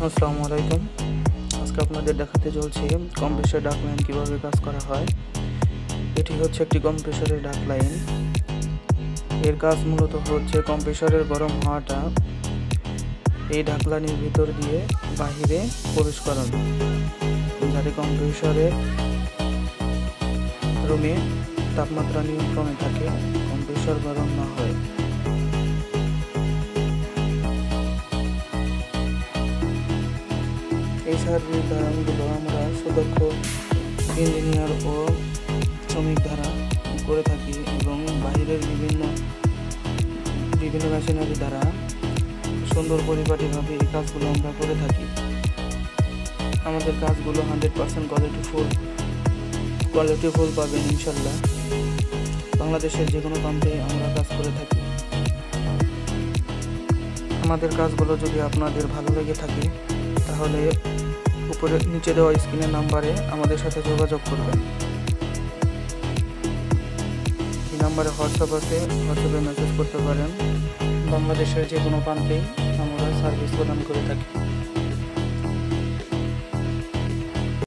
আসসালামু আলাইকুম। আজকে আপনাদের দেখাতে চলছে কম্প্রেসর ডাক লাইন কীভাবে কাজ করা হয়। এটি হচ্ছে একটি কম্প্রেসরের ডাক লাইন। এর কাজ মূলত হচ্ছে কম্প্রেসরের গরম হাওয়াটা এই ডাক লাইনের ভিতর দিয়ে বাহিরে প্রবেশ করানো, যাতে কম্প্রেসরের রুমে তাপমাত্রা নিয়ন্ত্রণে থাকে, কম্প্রেসর গরম না হয়। এই সার্ভিস ধারণগুলো আমরা সুদক্ষ ইঞ্জিনিয়ার ও শ্রমিক দ্বারা করে থাকি এবং বাইরের বিভিন্ন মেশিনারি দ্বারা সুন্দর পরিপাটিভাবে এই কাজগুলো আমরা করে থাকি। আমাদের কাজগুলো 100% কোয়ালিটিফুল পাবেন ইনশাল্লাহ। বাংলাদেশের যে কোনো প্রান্তে আমরা কাজ করে থাকি। আমাদের কাজগুলো যদি আপনাদের ভালো লেগে থাকে তাহলে উপরে নিচে দেওয়া স্ক্রিনের নাম্বারে আমাদের সাথে যোগাযোগ করবেন। এই নাম্বারে হোয়াটসঅ্যাপে মেসেজ করতে পারেন। বাংলাদেশের যে কোনো প্রান্তেই আমরা সার্ভিস প্রদান করে থাকি।